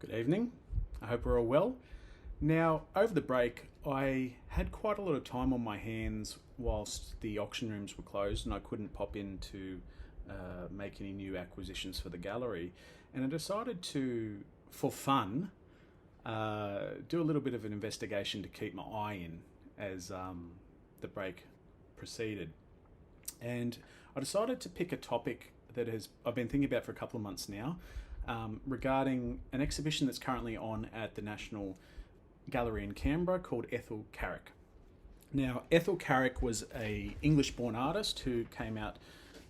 Good evening. I hope we're all well. Now, over the break, I had quite a lot of time on my hands whilst the auction rooms were closed and I couldn't pop in to make any new acquisitions for the gallery. And I decided to, for fun, do a little bit of an investigation to keep my eye in as the break proceeded. And I decided to pick a topic that I've been thinking about for a couple of months now, regarding an exhibition that's currently on at the National Gallery in Canberra called Ethel Carrick. Now, Ethel Carrick was a English-born artist who came out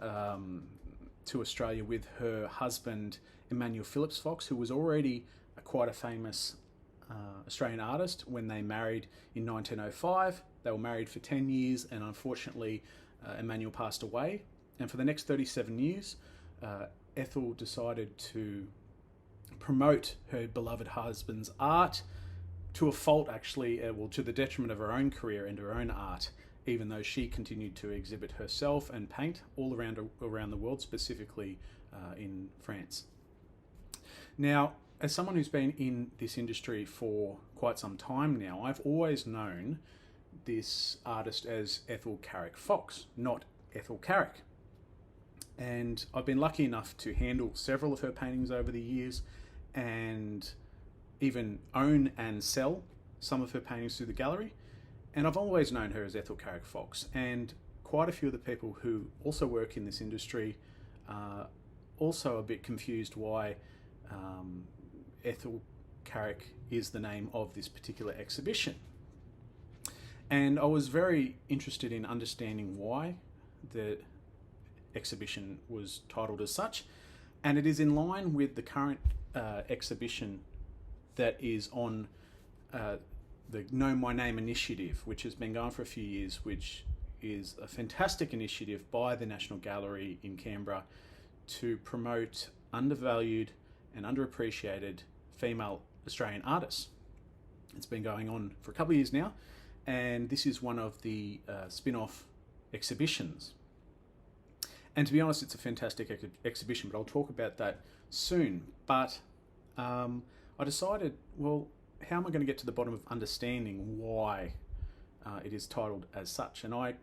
to Australia with her husband Emmanuel Phillips Fox, who was already quite a famous Australian artist when they married in 1905. They were married for 10 years, and unfortunately, Emmanuel passed away. And for the next 37 years, Ethel decided to promote her beloved husband's art to a fault, actually, to the detriment of her own career and her own art, even though she continued to exhibit herself and paint all around the world, specifically in France. Now, as someone who's been in this industry for quite some time now, I've always known this artist as Ethel Carrick Fox, not Ethel Carrick. And I've been lucky enough to handle several of her paintings over the years and even own and sell some of her paintings through the gallery. And I've always known her as Ethel Carrick Fox. And quite a few of the people who also work in this industry are also a bit confused why Ethel Carrick is the name of this particular exhibition. And I was very interested in understanding why the exhibition was titled as such, and it is in line with the current exhibition that is on the Know My Name initiative, which has been going for a few years, which is a fantastic initiative by the National Gallery in Canberra to promote undervalued and underappreciated female Australian artists. It's been going on for a couple of years now, and this is one of the spin-off exhibitions. And to be honest, it's a fantastic exhibition, but I'll talk about that soon. But I decided, well, how am I going to get to the bottom of understanding why it is titled as such? And I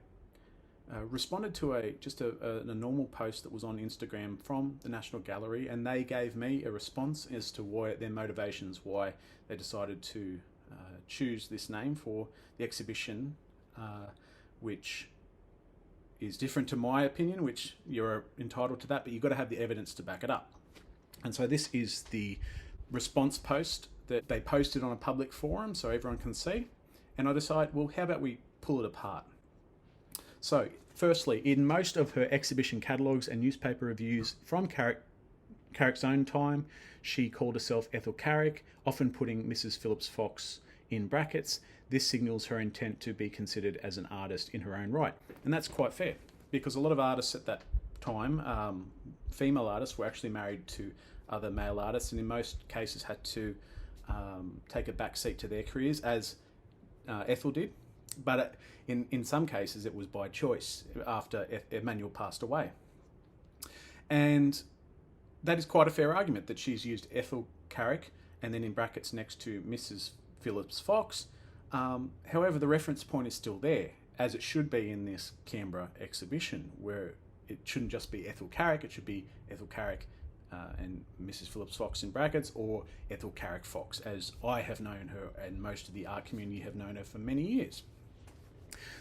responded to a normal post that was on Instagram from the National Gallery, and they gave me a response as to why their motivations, why they decided to choose this name for the exhibition, which is different to my opinion, which you're entitled to that, but you've got to have the evidence to back it up. And so this is the response post that they posted on a public forum so everyone can see. And I decided, well, how about we pull it apart? So firstly, in most of her exhibition catalogues and newspaper reviews from Carrick's own time, she called herself Ethel Carrick, often putting Mrs. Phillips Fox in brackets. This signals her intent to be considered as an artist in her own right. And that's quite fair, because a lot of artists at that time, female artists, were actually married to other male artists, and in most cases had to take a back seat to their careers, as Ethel did. But in some cases it was by choice after Emmanuel passed away. And that is quite a fair argument that she's used Ethel Carrick and then in brackets next to Mrs. Phillips Fox. However, the reference point is still there, as it should be in this Canberra exhibition, where it shouldn't just be Ethel Carrick, it should be Ethel Carrick and Mrs. Phillips Fox in brackets, or Ethel Carrick Fox, as I have known her and most of the art community have known her for many years.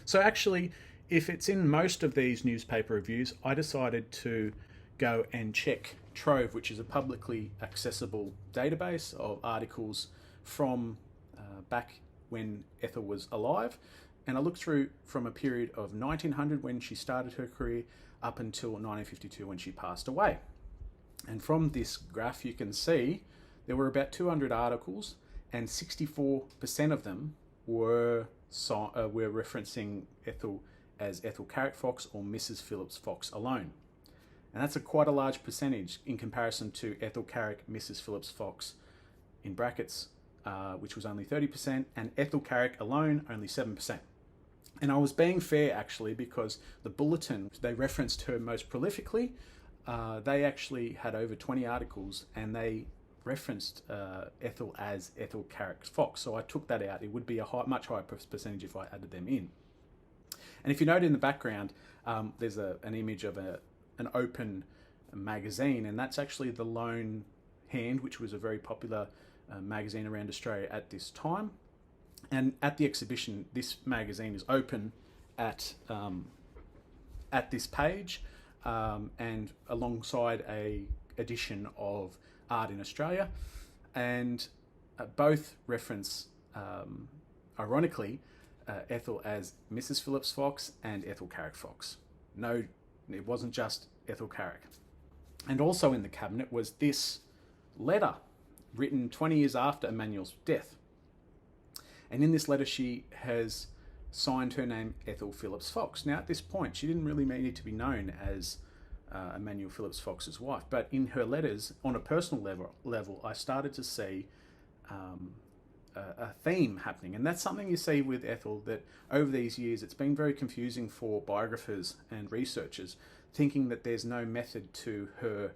So actually, if it's in most of these newspaper reviews, I decided to go and check Trove, which is a publicly accessible database of articles from back when Ethel was alive. And I looked through from a period of 1900 when she started her career up until 1952 when she passed away. And from this graph you can see there were about 200 articles, and 64% of them were referencing Ethel as Ethel Carrick Fox or Mrs. Phillips Fox alone. And that's quite a large percentage in comparison to Ethel Carrick, Mrs. Phillips Fox in brackets, which was only 30%, and Ethel Carrick alone only 7%. And I was being fair actually, because the Bulletin, they referenced her most prolifically. They actually had over 20 articles, and they referenced Ethel as Ethel Carrick Fox, so I took that out. It would be a much higher percentage if I added them in. And if you note in the background, there's an image of an open magazine, and that's actually the Lone Hand, which was a very popular magazine around Australia at this time. And at the exhibition, this magazine is open at this page, and alongside a edition of Art in Australia, and both reference, ironically, Ethel as Mrs. Phillips Fox and Ethel Carrick Fox. No, it wasn't just Ethel Carrick. And also in the cabinet was this letter written 20 years after Emmanuel's death. And in this letter, she has signed her name Ethel Phillips Fox. Now, at this point, she didn't really need to be known as Emmanuel Phillips Fox's wife, but in her letters, on a personal level, I started to see a theme happening. And that's something you see with Ethel, that over these years, it's been very confusing for biographers and researchers, thinking that there's no method to her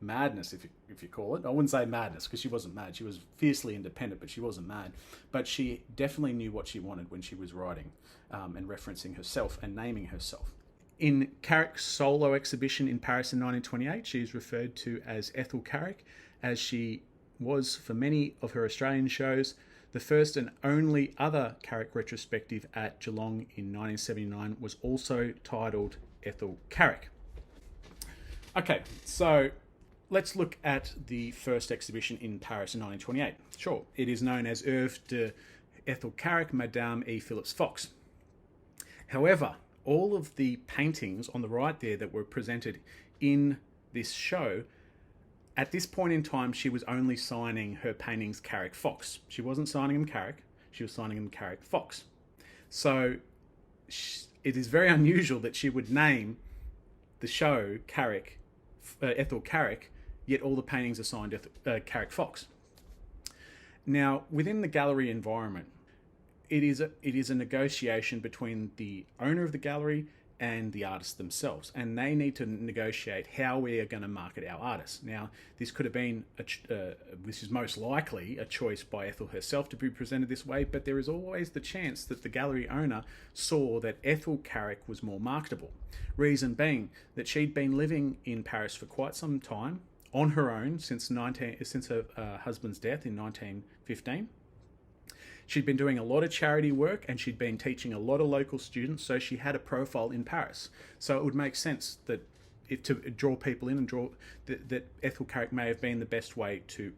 madness, if you call it. I wouldn't say madness, because she wasn't mad. She was fiercely independent, but she wasn't mad. But she definitely knew what she wanted when she was writing and referencing herself and naming herself. In Carrick's solo exhibition in Paris in 1928, she is referred to as Ethel Carrick, as she was for many of her Australian shows. The first and only other Carrick retrospective at Geelong in 1979 was also titled Ethel Carrick. Okay, so let's look at the first exhibition in Paris in 1928. Sure, it is known as Œuvre de Ethel Carrick, Madame E. Phillips Fox. However, all of the paintings on the right there that were presented in this show, at this point in time, she was only signing her paintings Carrick Fox. She wasn't signing them Carrick, she was signing them Carrick Fox. So it is very unusual that she would name the show Carrick, Ethel Carrick, yet all the paintings are signed Carrick Fox. Now, within the gallery environment, it is a negotiation between the owner of the gallery and the artists themselves, and they need to negotiate how we are going to market our artists. Now, this could have been, this is most likely a choice by Ethel herself to be presented this way, but there is always the chance that the gallery owner saw that Ethel Carrick was more marketable. Reason being that she'd been living in Paris for quite some time on her own since her husband's death in 1915. She'd been doing a lot of charity work, and she'd been teaching a lot of local students, so she had a profile in Paris. So it would make sense that to draw people in and that Ethel Carrick may have been the best way to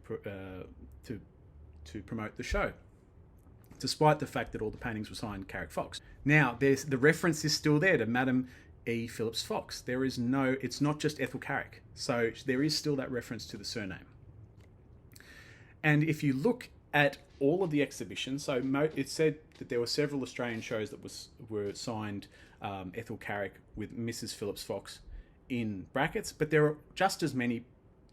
promote the show, despite the fact that all the paintings were signed Carrick Fox. Now, the reference is still there to Madame E. Phillips Fox. It's not just Ethel Carrick. So there is still that reference to the surname. And if you look at all of the exhibitions, so it said that there were several Australian shows that were signed Ethel Carrick with Mrs. Phillips Fox in brackets, but there are just as many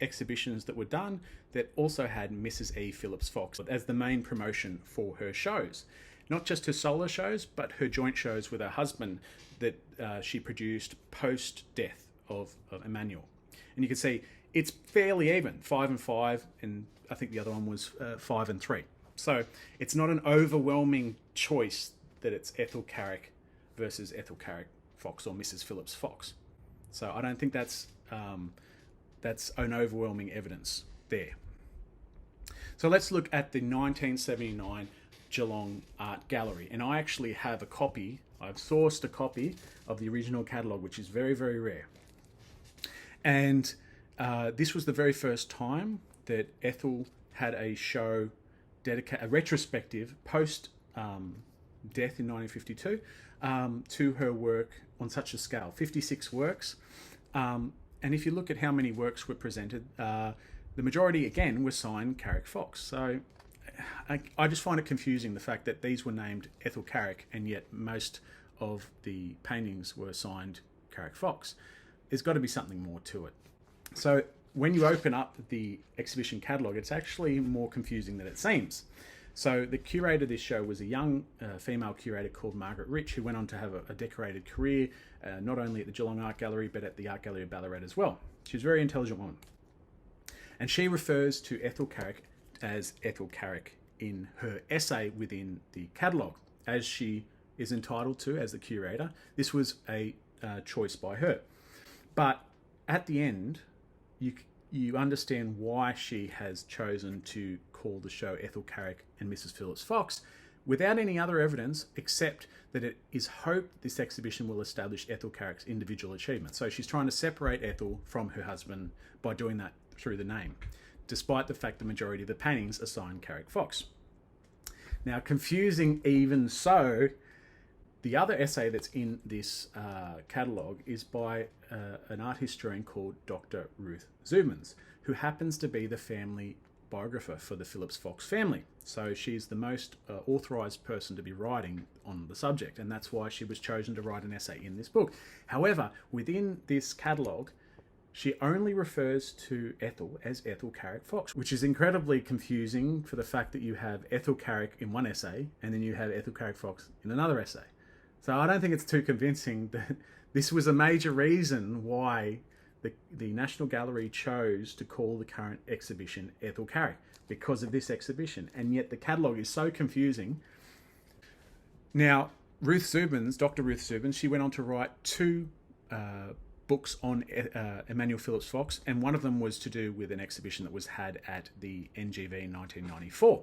exhibitions that were done that also had Mrs. E. Phillips Fox as the main promotion for her shows. Not just her solo shows, but her joint shows with her husband that she produced post-death of Emmanuel. And you can see it's fairly even, 5 and 5, and I think the other one was 5 and 3. So it's not an overwhelming choice that it's Ethel Carrick versus Ethel Carrick Fox or Mrs. Phillips Fox. So I don't think that's an overwhelming evidence there. So let's look at the 1979 Geelong Art Gallery. And I actually have a copy, I've sourced a copy of the original catalogue, which is very, very rare. And this was the very first time that Ethel had a show a retrospective post death in 1952 to her work on such a scale, 56 works. And if you look at how many works were presented, the majority, again, were signed Carrick Fox. So I just find it confusing, the fact that these were named Ethel Carrick and yet most of the paintings were signed Carrick Fox. There's got to be something more to it. So when you open up the exhibition catalogue, it's actually more confusing than it seems. So the curator of this show was a young female curator called Margaret Rich, who went on to have a decorated career, not only at the Geelong Art Gallery, but at the Art Gallery of Ballarat as well. She was a very intelligent woman. And she refers to Ethel Carrick as Ethel Carrick in her essay within the catalogue, as she is entitled to as the curator. This was a choice by her. But at the end, you understand why she has chosen to call the show Ethel Carrick and Mrs. Phillips Fox, without any other evidence except that it is hoped this exhibition will establish Ethel Carrick's individual achievement. So she's trying to separate Ethel from her husband by doing that through the name, despite the fact the majority of the paintings are signed Carrick Fox. Now, confusing even so, the other essay that's in this catalogue is by an art historian called Dr. Ruth Zubins, who happens to be the family biographer for the Phillips Fox family. So she's the most authorised person to be writing on the subject, and that's why she was chosen to write an essay in this book. However, within this catalogue, she only refers to Ethel as Ethel Carrick Fox, which is incredibly confusing for the fact that you have Ethel Carrick in one essay and then you have Ethel Carrick Fox in another essay. So I don't think it's too convincing that this was a major reason why the National Gallery chose to call the current exhibition Ethel Carrick, because of this exhibition. And yet the catalogue is so confusing. Now, Ruth Zubins, Dr. Ruth Zubins, she went on to write two books on Emmanuel Phillips Fox, and one of them was to do with an exhibition that was had at the NGV in 1994.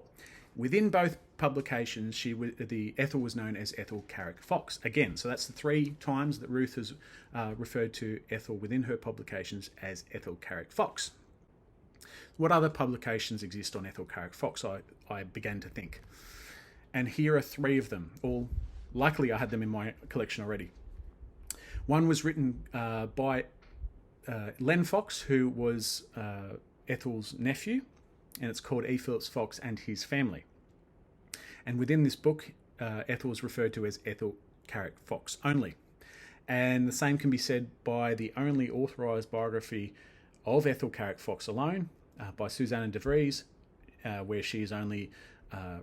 Within both publications, the Ethel was known as Ethel Carrick Fox. Again, so that's the 3 times that Ruth has referred to Ethel within her publications as Ethel Carrick Fox. What other publications exist on Ethel Carrick Fox, I began to think. And here are 3 of them. All luckily I had them in my collection already. One was written by Len Fox, who was Ethel's nephew, and it's called E. Phillips Fox and His Family. And within this book, Ethel is referred to as Ethel Carrick Fox only. And the same can be said by the only authorised biography of Ethel Carrick Fox alone, by Susanna de Vries, where she is only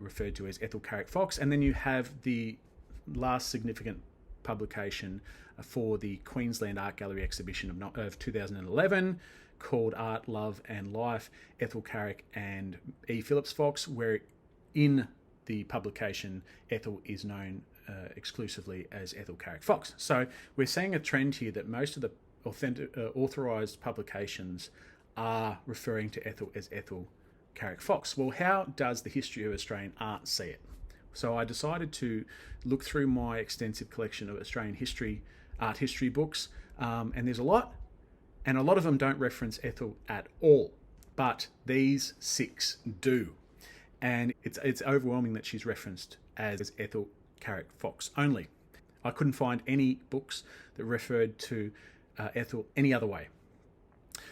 referred to as Ethel Carrick Fox. And then you have the last significant publication for the Queensland Art Gallery exhibition of 2011, called Art, Love and Life, Ethel Carrick and E. Phillips Fox, where in the publication Ethel is known exclusively as Ethel Carrick Fox. So we're seeing a trend here that most of the authorised publications are referring to Ethel as Ethel Carrick Fox. Well, how does the history of Australian art see it? So I decided to look through my extensive collection of Australian art history books, and there's a lot, and a lot of them don't reference Ethel at all, but these 6 do. And it's overwhelming that she's referenced as Ethel Carrick Fox only. I couldn't find any books that referred to Ethel any other way.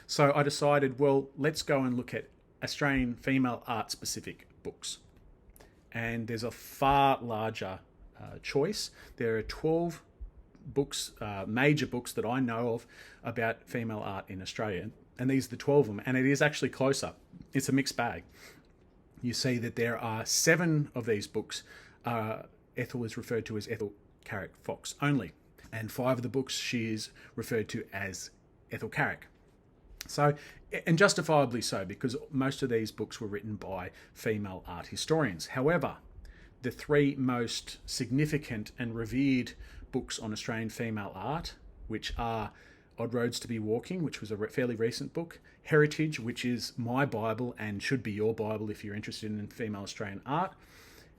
So I decided, well, let's go and look at Australian female art specific books. And there's a far larger choice. There are 12 books, major books that I know of about female art in Australia, and these are the 12 of them, and it is actually closer. It's a mixed bag. You see that there are 7 of these books Ethel is referred to as Ethel Carrick Fox only, and 5 of the books she is referred to as Ethel Carrick. So, and justifiably so, because most of these books were written by female art historians. However, the 3 most significant and revered books on Australian female art, which are Odd Roads to Be Walking, which was a fairly recent book, Heritage, which is my Bible and should be your Bible if you're interested in female Australian art,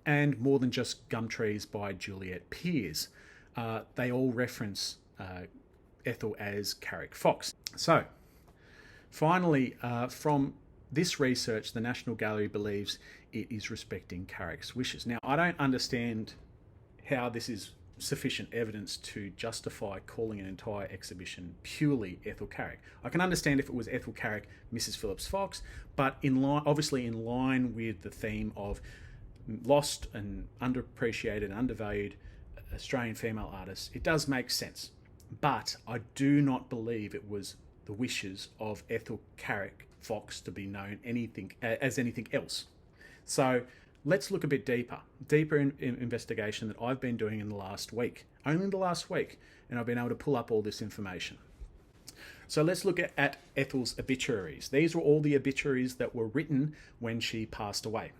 and More Than Just Gum Trees by Juliet Pears. They all reference Ethel as Carrick Fox. So, finally, from this research, the National Gallery believes it is respecting Carrick's wishes. Now, I don't understand how this is sufficient evidence to justify calling an entire exhibition purely Ethel Carrick. I can understand if it was Ethel Carrick, Mrs. Phillips Fox, but obviously in line with the theme of lost and underappreciated and undervalued Australian female artists, it does make sense. But I do not believe it was the wishes of Ethel Carrick Fox to be known as anything else. So let's look a bit deeper in investigation that I've been doing in the last week, only in the last week, and I've been able to pull up all this information. So let's look at Ethel's obituaries. These were all the obituaries that were written when she passed away.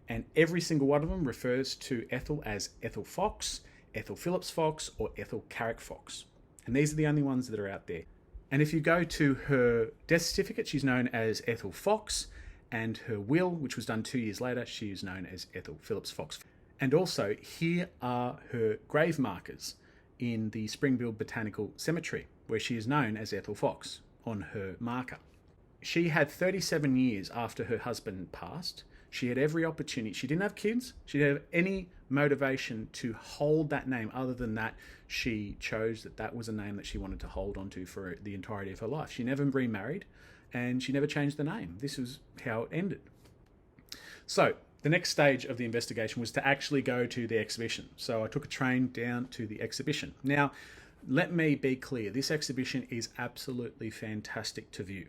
And every single one of them refers to Ethel as Ethel Fox, Ethel Phillips Fox, or Ethel Carrick Fox. And these are the only ones that are out there. And if you go to her death certificate, she's known as Ethel Fox, and her will, which was done 2 years later, she is known as Ethel Phillips Fox. And also, here are her grave markers in the Springfield Botanical Cemetery, where she is known as Ethel Fox on her marker. She had 37 years after her husband passed. She had every opportunity. She didn't have kids. She didn't have any motivation to hold that name, other than that she chose that was a name that she wanted to hold onto for the entirety of her life. She never remarried, and she never changed the name. This was how it ended. So the next stage of the investigation was to actually go to the exhibition. So I took a train down to the exhibition. Now, let me be clear. This exhibition is absolutely fantastic to view.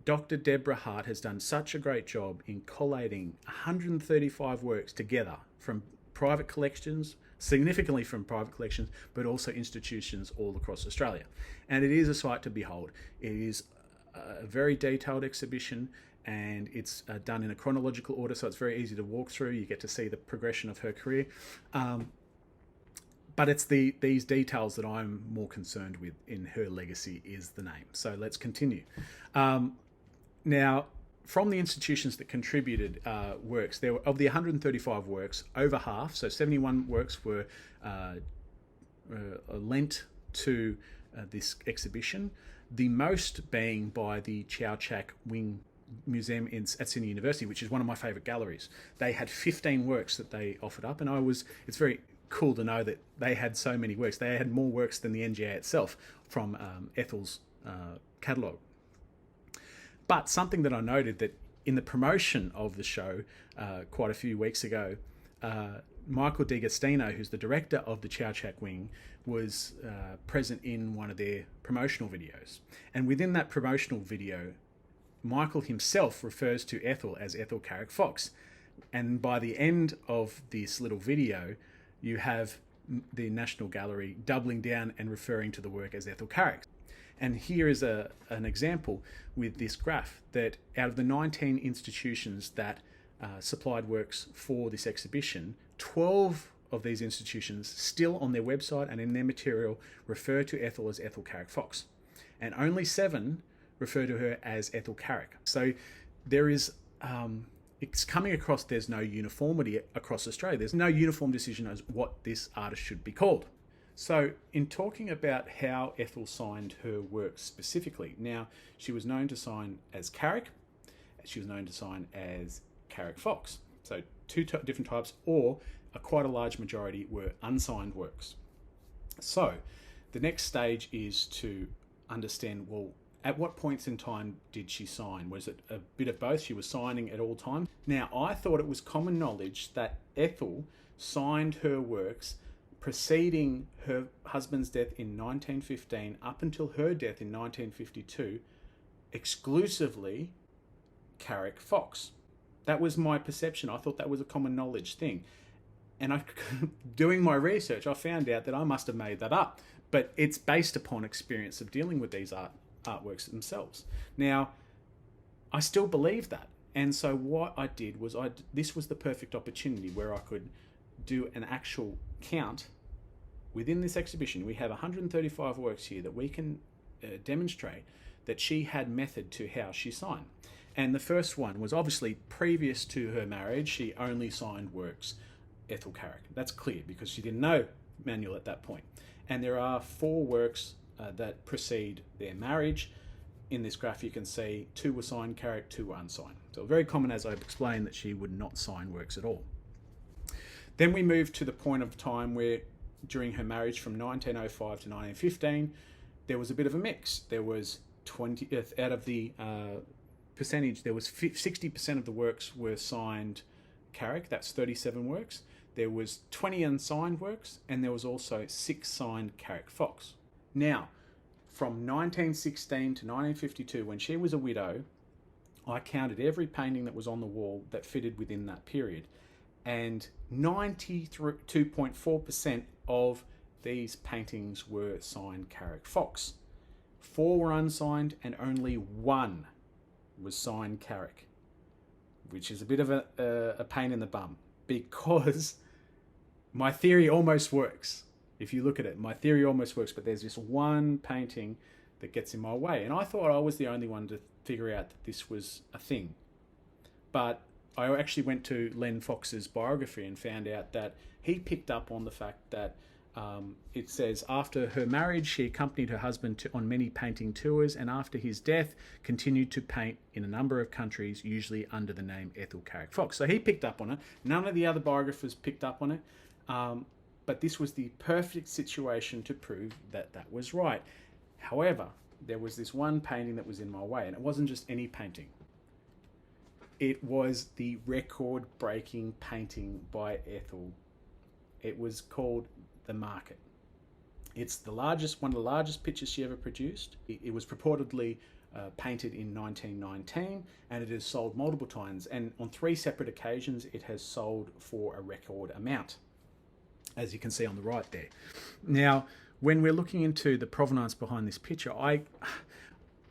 Dr. Deborah Hart has done such a great job in collating 135 works together from private collections, significantly from private collections, but also institutions all across Australia. And it is a sight to behold. It is a very detailed exhibition, and it's done in a chronological order, so it's very easy to walk through. You get to see the progression of her career. But it's these details that I'm more concerned with in her legacy is the name. So let's continue. Now, from the institutions that contributed works, there were, of the 135 works, over half, so 71 works were lent to this exhibition, the most being by the Chow Chak Wing Museum at Sydney University, which is one of my favourite galleries. They had 15 works that they offered up, and it's very cool to know that they had so many works. They had more works than the NGA itself from Ethel's catalogue. But something that I noted that in the promotion of the show quite a few weeks ago, Michael DiGastino, who's the director of the Chow Chak Wing, was present in one of their promotional videos. And within that promotional video, Michael himself refers to Ethel as Ethel Carrick Fox. And by the end of this little video, you have the National Gallery doubling down and referring to the work as Ethel Carrick. And here is an example with this graph that out of the 19 institutions that supplied works for this exhibition, 12 of these institutions still on their website and in their material refer to Ethel as Ethel Carrick Fox. And only 7 refer to her as Ethel Carrick. So there is, it's coming across, there's no uniformity across Australia. There's no uniform decision as what this artist should be called. So in talking about how Ethel signed her works specifically, now she was known to sign as Carrick, she was known to sign as Carrick Fox. So two different types, or quite a large majority were unsigned works. So the next stage is to understand, well, at what points in time did she sign? Was it a bit of both? She was signing at all times. Now, I thought it was common knowledge that Ethel signed her works preceding her husband's death in 1915 up until her death in 1952, exclusively Carrick Fox. That was my perception. I thought that was a common knowledge thing. And doing my research, I found out that I must have made that up. But it's based upon experience of dealing with these artworks themselves. Now, I still believe that. And so what I did was, this was the perfect opportunity where I could do an actual count within this exhibition. We have 135 works here that we can demonstrate that she had method to how she signed. And the first one was obviously previous to her marriage, she only signed works Ethel Carrick. That's clear because she didn't know manual at that point. And there are 4 works that precede their marriage. In this graph you can see 2 were signed Carrick, 2 were unsigned. So very common, as I've explained, that she would not sign works at all. Then we move to the point of time where during her marriage from 1905 to 1915 there was a bit of a mix. There was 20 out of the percentage, there was 60% of the works were signed Carrick, that's 37 works. There was 20 unsigned works, and there was also 6 signed Carrick Fox. Now, from 1916 to 1952, when she was a widow, I counted every painting that was on the wall that fitted within that period. And 92.4% of these paintings were signed Carrick Fox. 4 were unsigned, and only 1 was signed Carrick, which is a bit of a pain in the bum, because my theory almost works. If you look at it, my theory almost works, but there's this one painting that gets in my way. And I thought I was the only one to figure out that this was a thing. But I actually went to Len Fox's biography and found out that he picked up on the fact that it says, after her marriage, she accompanied her husband on many painting tours, and after his death, continued to paint in a number of countries, usually under the name Ethel Carrick Fox. So he picked up on it. None of the other biographers picked up on it. But this was the perfect situation to prove that that was right. However, there was this one painting that was in my way, and it wasn't just any painting. It was the record-breaking painting by Ethel. It was called The Market. It's the largest, one of the largest pictures she ever produced. It was purportedly painted in 1919, and it has sold multiple times, and on 3 separate occasions it has sold for a record amount, as you can see on the right there. Now, when we're looking into the provenance behind this picture,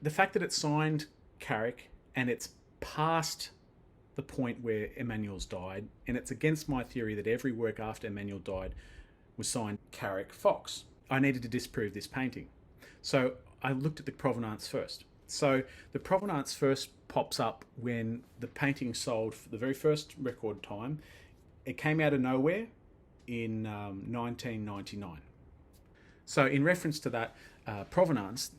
the fact that it's signed Carrick and it's past the point where Emmanuel's died, and it's against my theory that every work after Emmanuel died was signed Carrick Fox. I needed to disprove this painting. So I looked at the provenance first. So the provenance first pops up when the painting sold for the very first record time. It came out of nowhere in 1999. So in reference to that provenance,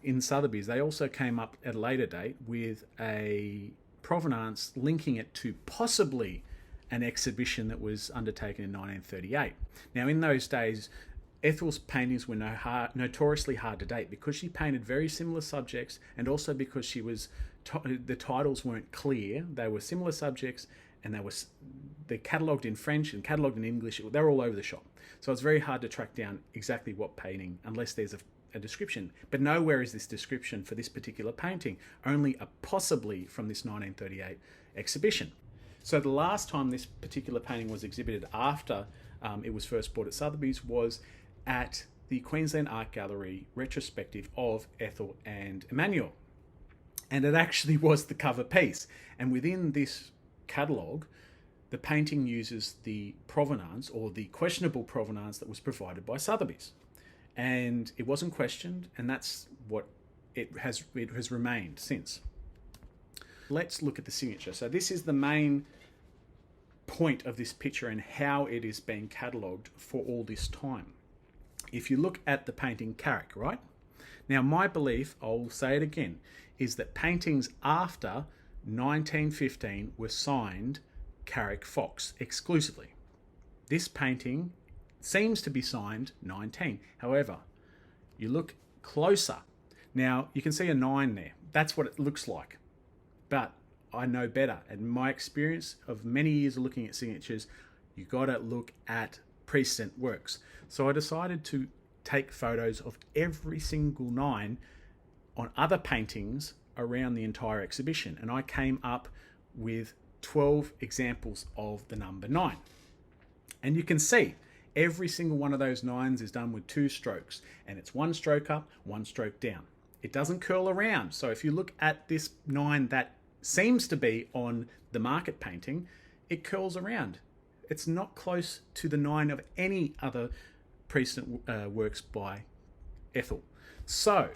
in Sotheby's, they also came up at a later date with a provenance linking it to possibly an exhibition that was undertaken in 1938. Now, in those days, Ethel's paintings were notoriously hard to date because she painted very similar subjects, and also because she was the titles weren't clear. They were similar subjects, and they're catalogued in French and catalogued in English. They're all over the shop. So it's very hard to track down exactly what painting, unless there's a description. But nowhere is this description for this particular painting, only a possibly from this 1938 exhibition. So the last time this particular painting was exhibited after it was first bought at Sotheby's was at the Queensland Art Gallery retrospective of Ethel and Emmanuel. And it actually was the cover piece. And within this catalogue, the painting uses the provenance, or the questionable provenance, that was provided by Sotheby's. And it wasn't questioned, and that's what it has remained since. Let's look at the signature. So this is the main point of this picture and how it is being catalogued for all this time. If you look at the painting Carrick, right? Now, my belief, I'll say it again, is that paintings after 1915 were signed Carrick Fox exclusively. This painting seems to be signed 19. However, you look closer. Now, you can see a 9 there. That's what it looks like. But I know better. And my experience of many years of looking at signatures, you got to look at precedent works. So I decided to take photos of every single 9 on other paintings around the entire exhibition. And I came up with 12 examples of the number 9. And you can see every single one of those 9s is done with 2 strokes, and it's 1 stroke up, 1 stroke down. It doesn't curl around. So if you look at this 9 that seems to be on the Market painting, it curls around. It's not close to the 9 of any other precedent works by Ethel. So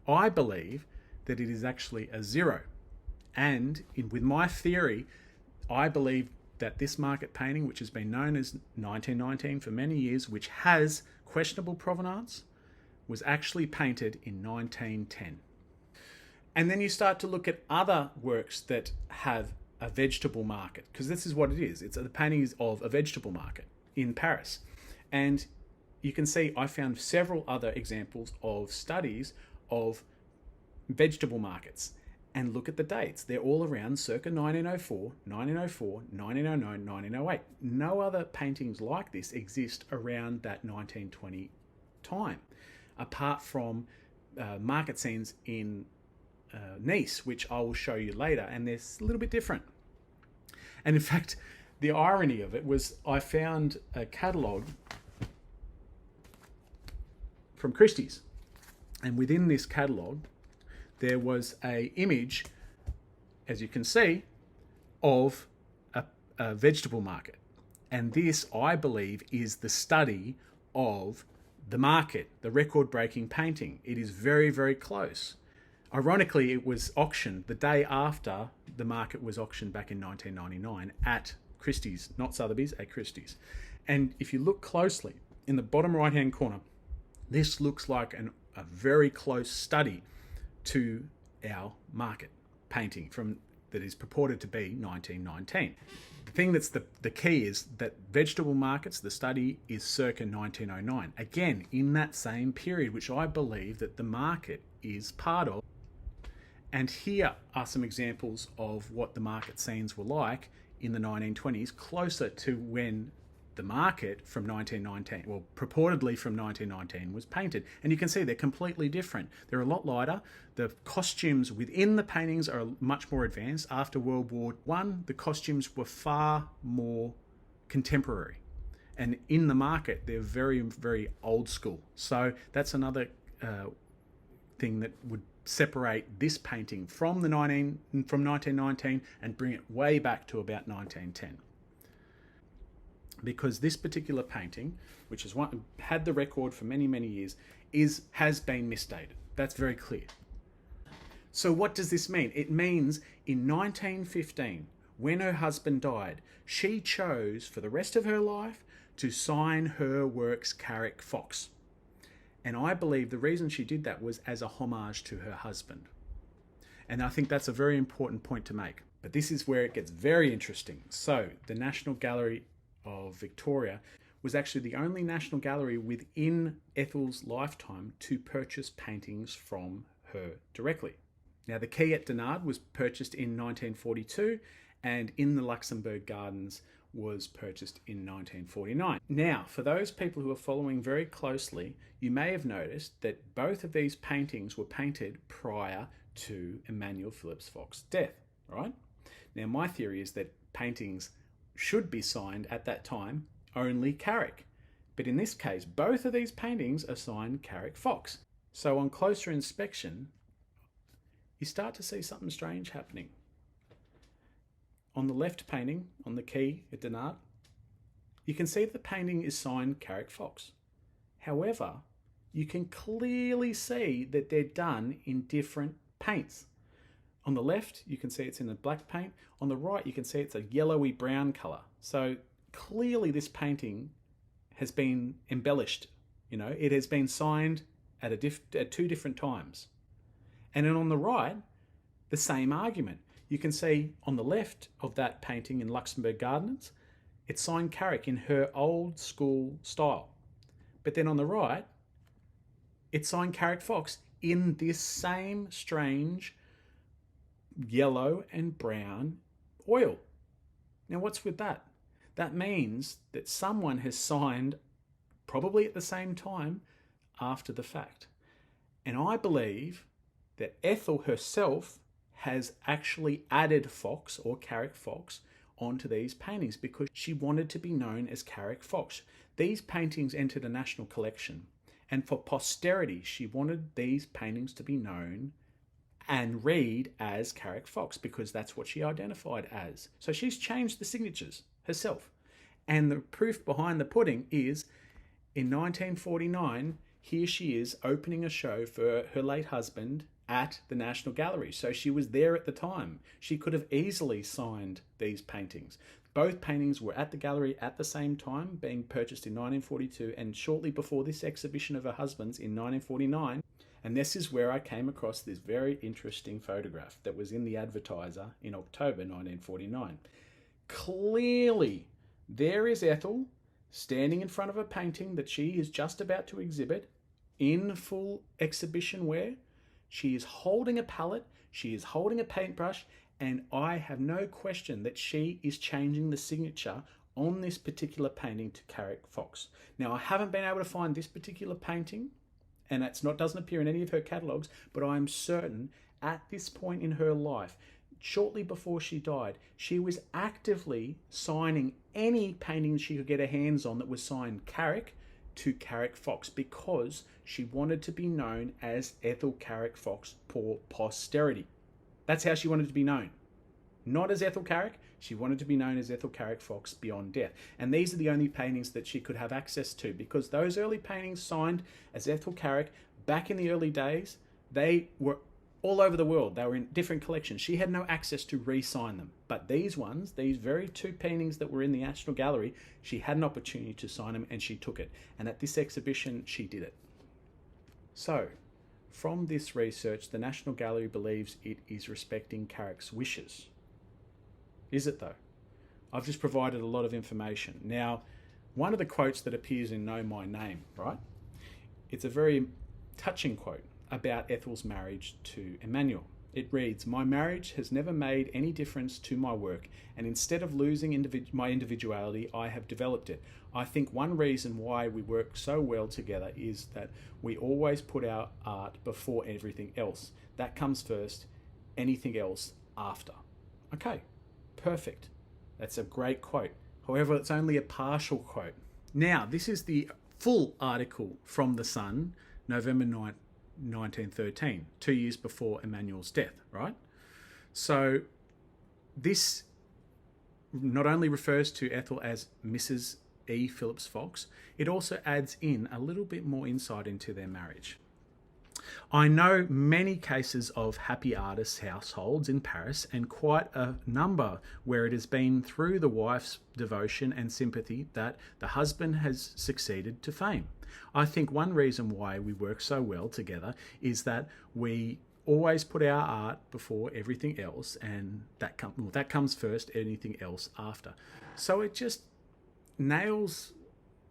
I believe that it is actually a 0. And with my theory, I believe that this Market painting, which has been known as 1919 for many years, which has questionable provenance, was actually painted in 1910. And then you start to look at other works that have a vegetable market, because this is what it is. It's the paintings of a vegetable market in Paris. And you can see I found several other examples of studies of vegetable markets. And look at the dates. They're all around circa 1904, 1904, 1909, 1908. No other paintings like this exist around that 1920 time, apart from market scenes in Nice, which I will show you later, and they're a little bit different. And in fact, the irony of it was I found a catalogue from Christie's. And within this catalogue, there was a image, as you can see, of a vegetable market. And this, I believe, is the study of the market, the record-breaking painting. It is very, very close. Ironically, it was auctioned the day after the market was auctioned back in 1999 at Christie's, not Sotheby's, at Christie's. And if you look closely, in the bottom right-hand corner, this looks like a very close study to our market painting that is purported to be 1919. The thing that's the key is that vegetable markets, the study is circa 1909. Again, in that same period, which I believe that the market is part of. And here are some examples of what the market scenes were like in the 1920s, closer to when the market from 1919, well, purportedly from 1919, was painted. And you can see they're completely different. They're a lot lighter. The costumes within the paintings are much more advanced. After World War I, the costumes were far more contemporary. And in the market, they're very, very old school. So that's another thing that would separate this painting from 1919 and bring it way back to about 1910. Because this particular painting, which has had the record for many, many years, has been misdated. That's very clear. So what does this mean? It means in 1915, when her husband died, she chose for the rest of her life to sign her works Carrick Fox. And I believe the reason she did that was as a homage to her husband. And I think that's a very important point to make. But this is where it gets very interesting. So the National Gallery of Victoria was actually the only national gallery within Ethel's lifetime to purchase paintings from her directly. Now, the Quay at Dinard was purchased in 1942, and in the Luxembourg Gardens was purchased in 1949. Now, for those people who are following very closely, you may have noticed that both of these paintings were painted prior to Emmanuel Phillips Fox's death, right? Now, my theory is that paintings should be signed at that time only Carrick. But in this case, both of these paintings are signed Carrick Fox. So on closer inspection, you start to see something strange happening. On the left painting, on the Quay at Dinard, you can see that the painting is signed Carrick Fox. However, you can clearly see that they're done in different paints. On the left, you can see it's in a black paint. On the right, you can see it's a yellowy brown colour. So clearly this painting has been embellished. You know, it has been signed at two different times. And then on the right, the same argument. You can see on the left of that painting in Luxembourg Gardens, it's signed Carrick in her old school style. But then on the right, it's signed Carrick Fox in this same strange yellow and brown oil. Now, what's with that? That means that someone has signed, probably at the same time, after the fact. And I believe that Ethel herself has actually added Fox or Carrick Fox onto these paintings because she wanted to be known as Carrick Fox. These paintings entered a national collection, and for posterity, she wanted these paintings to be known and read as Carrick Fox because that's what she identified as. So she's changed the signatures herself. And the proof behind the pudding is in 1949, here she is opening a show for her late husband at the National Gallery. So she was there at the time. She could have easily signed these paintings. Both paintings were at the gallery at the same time, being purchased in 1942 and shortly before this exhibition of her husband's in 1949. And this is where I came across this very interesting photograph that was in the Advertiser in October 1949. Clearly, there is Ethel standing in front of a painting that she is just about to exhibit in full exhibition wear. She is holding a palette, she is holding a paintbrush, and I have no question that she is changing the signature on this particular painting to Carrick Fox. Now, I haven't been able to find this particular painting, and doesn't appear in any of her catalogues, but I'm certain at this point in her life, shortly before she died, she was actively signing any painting she could get her hands on that was signed Carrick to Carrick Fox because she wanted to be known as Ethel Carrick Fox for posterity. That's how she wanted to be known. Not as Ethel Carrick, she wanted to be known as Ethel Carrick Fox beyond death. And these are the only paintings that she could have access to, because those early paintings signed as Ethel Carrick back in the early days, they were all over the world. They were in different collections. She had no access to re-sign them. But these ones, these very two paintings that were in the National Gallery, she had an opportunity to sign them and she took it. And at this exhibition, she did it. So, from this research, the National Gallery believes it is respecting Carrick's wishes. Is it though? I've just provided a lot of information. Now, one of the quotes that appears in Know My Name, right? It's a very touching quote about Ethel's marriage to Emmanuel. It reads, "My marriage has never made any difference to my work, and instead of losing my individuality, I have developed it. I think one reason why we work so well together is that we always put our art before everything else. That comes first, anything else after." Okay, perfect. That's a great quote. However, it's only a partial quote. Now, this is the full article from The Sun, November 9th, 1913, 2 years before Emmanuel's death, right? So this not only refers to Ethel as Mrs. E. Phillips Fox, it also adds in a little bit more insight into their marriage. I know many cases of happy artists' households in Paris, and quite a number where it has been through the wife's devotion and sympathy that the husband has succeeded to fame. I think one reason why we work so well together is that we always put our art before everything else, and that comes first, anything else after. So it just nails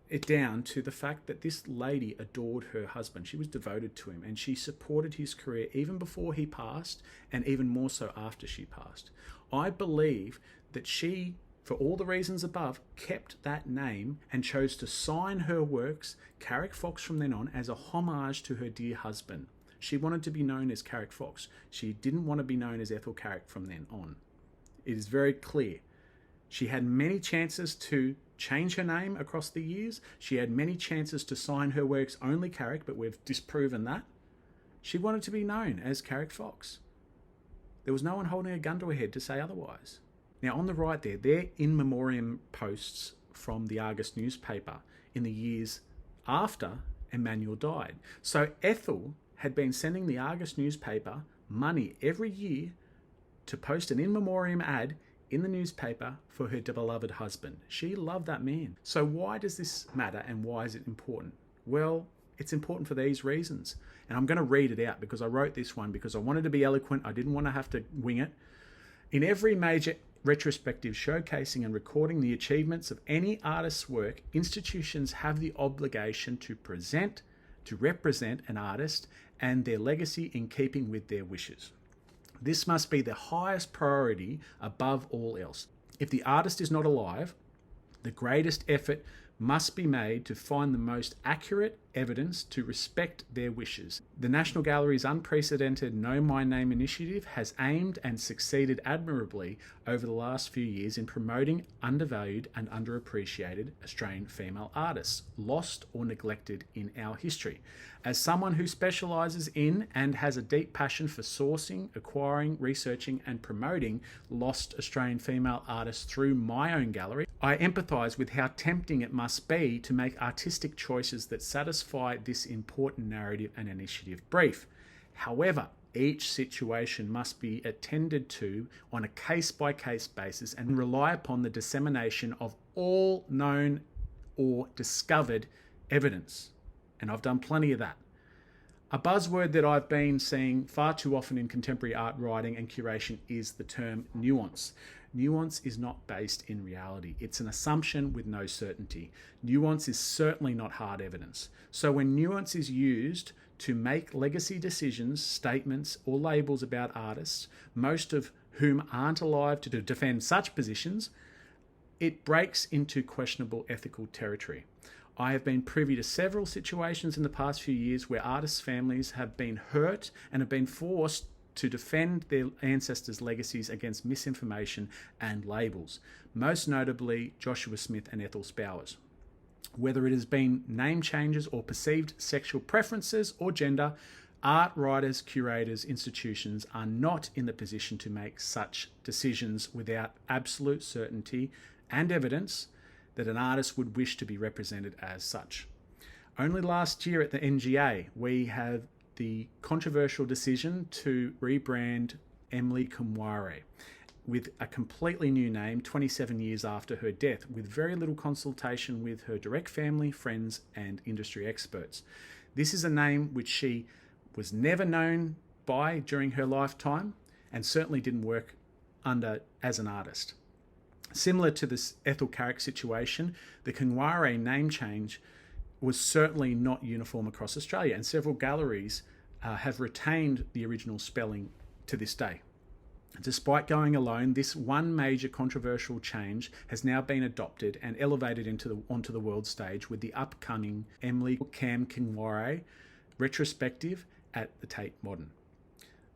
it down to the fact that this lady adored her husband. She was devoted to him, and she supported his career even before he passed, and even more so after she passed. I believe that she, for all the reasons above, kept that name and chose to sign her works Carrick Fox from then on as a homage to her dear husband. She wanted to be known as Carrick Fox. She didn't want to be known as Ethel Carrick from then on. It is very clear. She had many chances to change her name across the years. She had many chances to sign her works only Carrick, but we've disproven that. She wanted to be known as Carrick Fox. There was no one holding a gun to her head to say otherwise. Now, on the right there, they're in memoriam posts from the Argus newspaper in the years after Emmanuel died. So Ethel had been sending the Argus newspaper money every year to post an in memoriam ad in the newspaper for her beloved husband. She loved that man. So why does this matter, and why is it important? Well, it's important for these reasons. And I'm going to read it out because I wrote this one because I wanted to be eloquent. I didn't want to have to wing it. In every major retrospective showcasing and recording the achievements of any artist's work, institutions have the obligation to represent an artist and their legacy in keeping with their wishes. This must be the highest priority above all else. If the artist is not alive, the greatest effort must be made to find the most accurate evidence to respect their wishes. The National Gallery's unprecedented Know My Name initiative has aimed and succeeded admirably over the last few years in promoting undervalued and underappreciated Australian female artists, lost or neglected in our history. As someone who specialises in and has a deep passion for sourcing, acquiring, researching and promoting lost Australian female artists through my own gallery, I empathise with how tempting it must be to make artistic choices that satisfy this important narrative and initiative brief. However, each situation must be attended to on a case-by-case basis and rely upon the dissemination of all known or discovered evidence. And I've done plenty of that. A buzzword that I've been seeing far too often in contemporary art writing and curation is the term nuance. Nuance is not based in reality. It's an assumption with no certainty. Nuance is certainly not hard evidence. So when nuance is used to make legacy decisions, statements, or labels about artists, most of whom aren't alive to defend such positions, it breaks into questionable ethical territory. I have been privy to several situations in the past few years where artists' families have been hurt and have been forced to defend their ancestors' legacies against misinformation and labels, most notably Joshua Smith and Ethel Spowers. Whether it has been name changes or perceived sexual preferences or gender, art writers, curators, institutions are not in the position to make such decisions without absolute certainty and evidence that an artist would wish to be represented as such. Only last year at the NGA, we had the controversial decision to rebrand Emily Kumware with a completely new name 27 years after her death, with very little consultation with her direct family, friends, and industry experts. This is a name which she was never known by during her lifetime and certainly didn't work under as an artist. Similar to this Ethel Carrick situation, the Kumware name change was certainly not uniform across Australia, and several galleries have retained the original spelling to this day. Despite going alone, this one major controversial change has now been adopted and elevated onto the world stage with the upcoming Emily Kumware retrospective at the Tate Modern.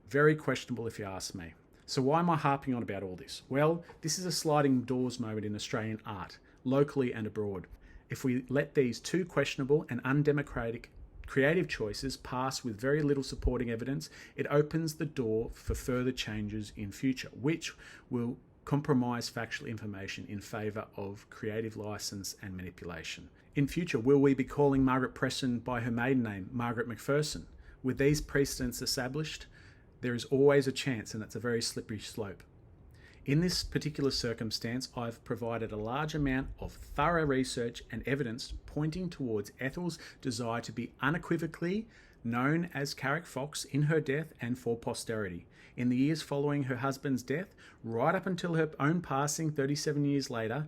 Very questionable if you ask me. So why am I harping on about all this? Well, this is a sliding doors moment in Australian art, locally and abroad. If we let these two questionable and undemocratic creative choices pass with very little supporting evidence, it opens the door for further changes in future, which will compromise factual information in favour of creative licence and manipulation. In future, will we be calling Margaret Preston by her maiden name, Margaret McPherson? With these precedents established, there is always a chance, and it's a very slippery slope. In this particular circumstance, I've provided a large amount of thorough research and evidence pointing towards Ethel's desire to be unequivocally known as Carrick Fox in her death and for posterity. In the years following her husband's death, right up until her own passing 37 years later,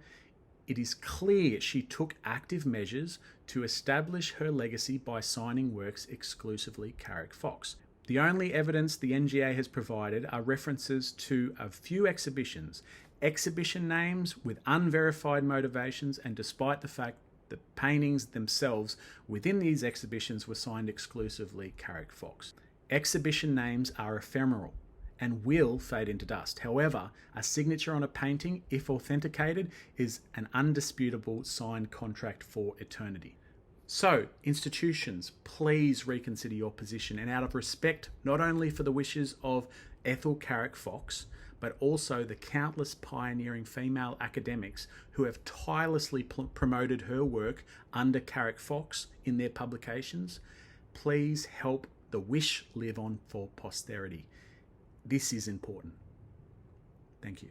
it is clear she took active measures to establish her legacy by signing works exclusively Carrick Fox. The only evidence the NGA has provided are references to a few exhibitions, exhibition names with unverified motivations, and despite the fact the paintings themselves within these exhibitions were signed exclusively Carrick Fox. Exhibition names are ephemeral and will fade into dust. However, a signature on a painting, if authenticated, is an undisputable signed contract for eternity. So, institutions, please reconsider your position, and out of respect not only for the wishes of Ethel Carrick Fox, but also the countless pioneering female academics who have tirelessly promoted her work under Carrick Fox in their publications, please help the wish live on for posterity. This is important. Thank you.